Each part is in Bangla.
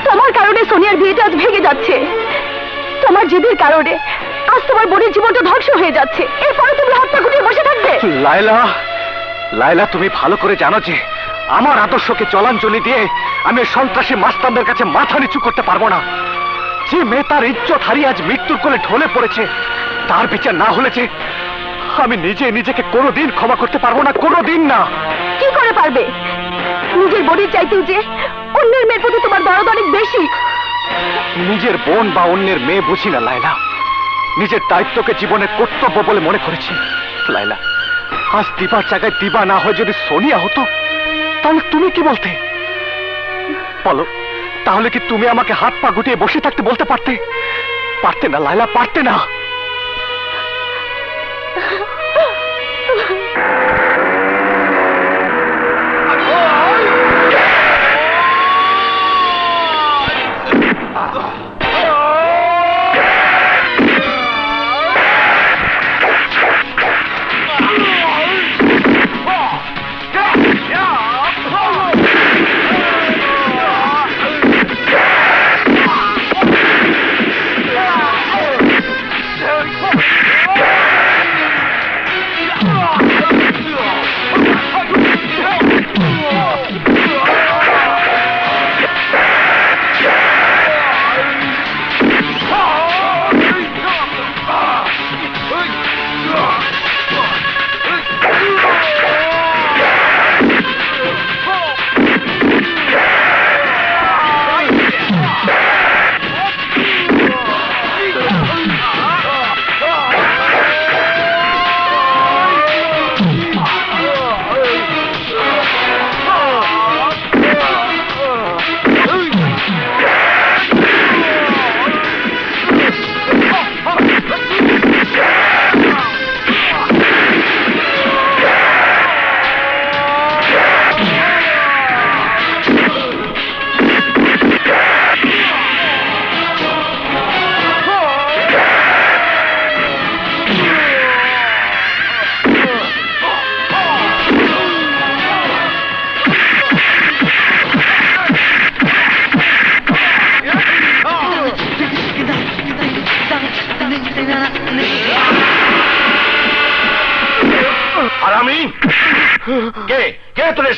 তোমার কারণে সোনিয়ার বিয়েটা আজ ভেঙে যাচ্ছে। তোমার জিদের কারণে আজ তোমার বোনের জীবনটা ধ্বংস হয়ে যাচ্ছে। এরপরে তুমি হাত পা গুটিয়ে বসে থাকবে? লায়লা, লায়লা তুমি ভালো করে জানো যে আমার আদর্শকে চলাঞ্জলি দিয়ে আমি সন্ত্রাসী মাস্তানদের কাছে মাথা নিচু করতে পারবো না। যে মেয়ে তার ইজ্জত হারিয়ে আজ মৃত্যুর কোলে ঢলে পড়েছে, তার বিচার না হলে যে আমি নিজেকে কোনোদিন ক্ষমা করতে পারবো না, কোনোদিন না। কি করে পারবে? নিজের বোনের চাইতেও যে অন্যের মেয়ের প্রতি তোমার দরদ অনেক বেশি। নিজের বোন বা অন্যের মেয়ে বুঝি না লায়লা, নিজের দায়িত্বকে জীবনের কর্তব্য বলে মনে করেছি। লায়লা, আজ দিবার জায়গায় দিবা না হয় যদি সোনিয়া হতো, তাহলে তুমি কি বলতে? বলো, তাহলে কি তুমি আমাকে হাত পা গুটিয়ে বসে থাকতে বলতে পারতে? পারতে না লায়লা, পারতে না।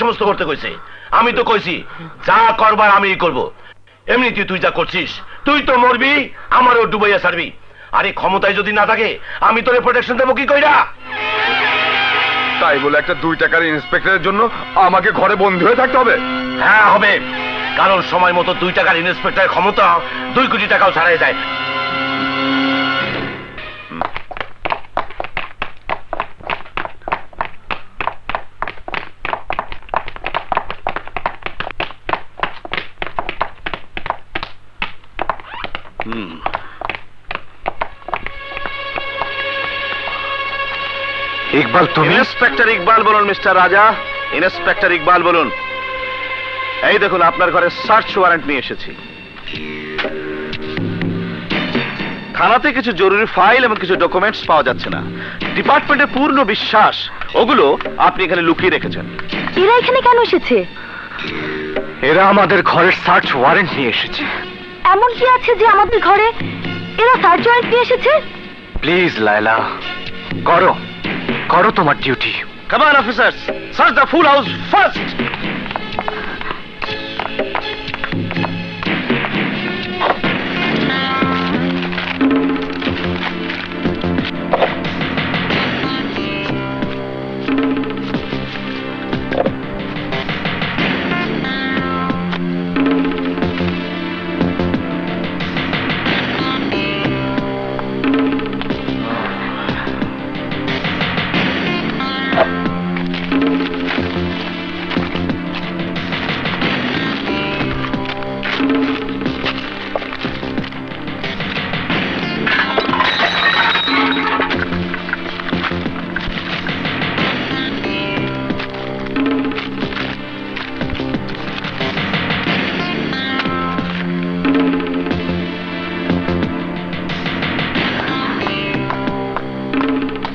সমস্ত করতে কইছে? আমি তো কইছি যা করবার আমিই করব। এমনিতে তুই যা করছিস, তুই তো মরবি, আমারও ডুবাইয়া ছাড়বি। আরে ক্ষমতায় যদি না থাকে আমি তোরে প্রোটেকশন দেবো কি কইরা? তাই বলে একটা 2 টাকার ইন্সপেক্টরের জন্য আমাকে ঘরে বন্দী হয়ে থাকতে হবে? হ্যাঁ হবে, কারণ সময় মতো 2 টাকার ইন্সপেক্টরের ক্ষমতা 2 কোটি টাকাও ছাড়াই যায়। ইকবাল তুমি? ইন্সপেক্টর ইকবাল বলুন মিস্টার রাজা, ইন্সপেক্টর ইকবাল বলুন। এই দেখুন আপনার ঘরে সার্চ ওয়ারেন্ট নিয়ে এসেছি। থানাতে কিছু জরুরি ফাইল এবং কিছু ডকুমেন্টস পাওয়া যাচ্ছে না। ডিপার্টমেন্টের পূর্ণ বিশ্বাস ওগুলো আপনি এখানে লুকিয়ে রেখেছেন। এরা এখানে কেন এসেছে? এরা আমাদের ঘরের সার্চ ওয়ারেন্ট নিয়ে এসেছে। এমন কি আছে যে আমাদের ঘরে এরা সার্চ ওয়ারেন্ট নিয়ে এসেছে? প্লিজ লায়লা, করো করো তোমার duty. Come on officers, search the full house first.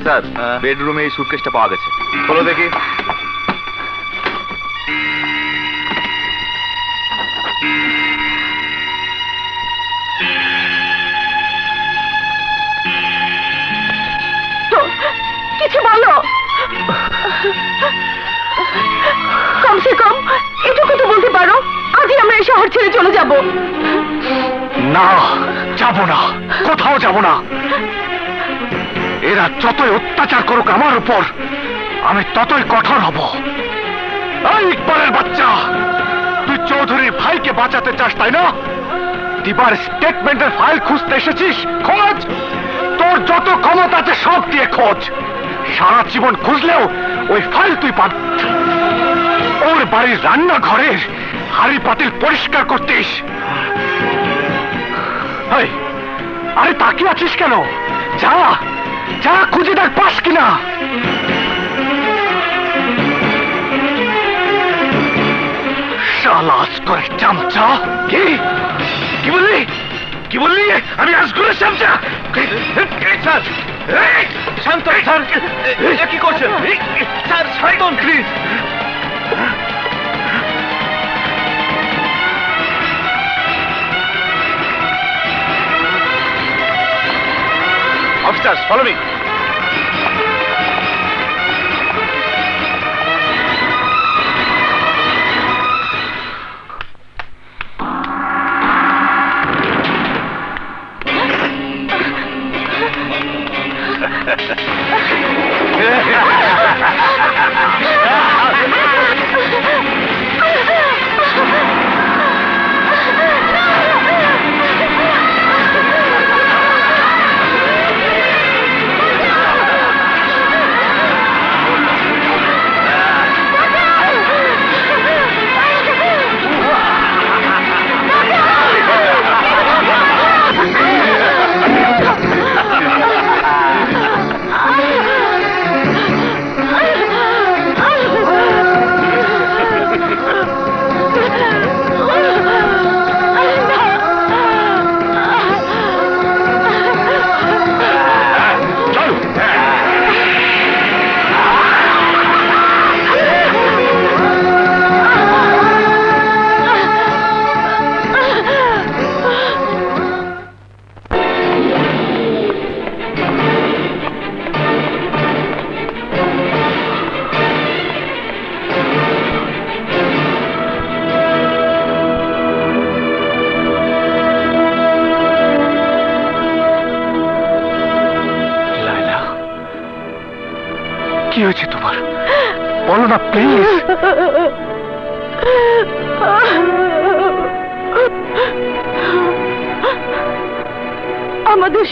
Sir, বেডরুমে এই সুটকেসটা পাওয়া গেছে। খোলো দেখি। তো কিছু বলো, কমসে কম এটুকু তো বলতে পারো আজই আমরা এই শহর ছেড়ে চলে যাব। না, যাব না, কোথাও যাব না। এরা যতই অত্যাচার করুক আমার উপর, আমি ততই কঠোর হব। এই ইকবালের বাচ্চা, তুই চৌধুরীর ভাইকে বাঁচাতে চাস তাই না? দিবার স্টেটমেন্টের ফাইল খুঁজতে এসেছিস, খোঁজ। তোর যত ক্ষমতা আছে সব দিয়ে খোঁজ। সারা জীবন খুঁজলেও ওই ফাইল তুই পাবি। ওর বাড়ির রান্নাঘরের হাড়ি পাতিল পরিষ্কার করতিস। আরে তাকিয়ে আছিস কেন? যা যা, খুঁজে দেখ পাস কিনা। শালাস করে চামচা। কি কি বললি? কি বললি? আমি আজ করে চামচা? স্যার শান্ত, স্যার কি করছেন? Sir Shanto please. Officers, follow me. কি হয়েছে তোমার? বলো না প্লিজ। আমাদের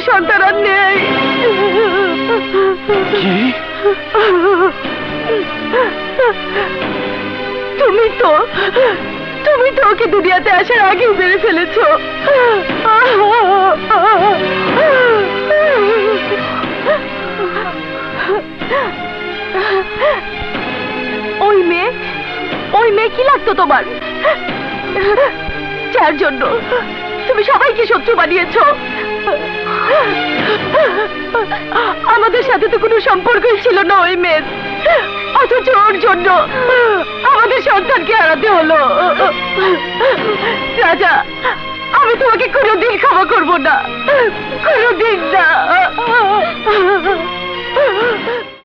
সন্তান আর নেই। কি? তুমি তো ওকে দুনিয়াতে আসার আগেই মেরে ফেলেছো। ওই মেয়ে কি লাগতো তোমার, যার জন্য তুমি সবাইকে শত্রু বানিয়েছো? আমাদের সাথে তো কোনো সম্পর্কই ছিল না ওই মেয়ের, অথচ ওর জন্য আমাদের সন্তানকে হারাতে হলো। রাজা, আমি তোমাকে কোনোদিন ক্ষমা করবো না, কোনোদিন না।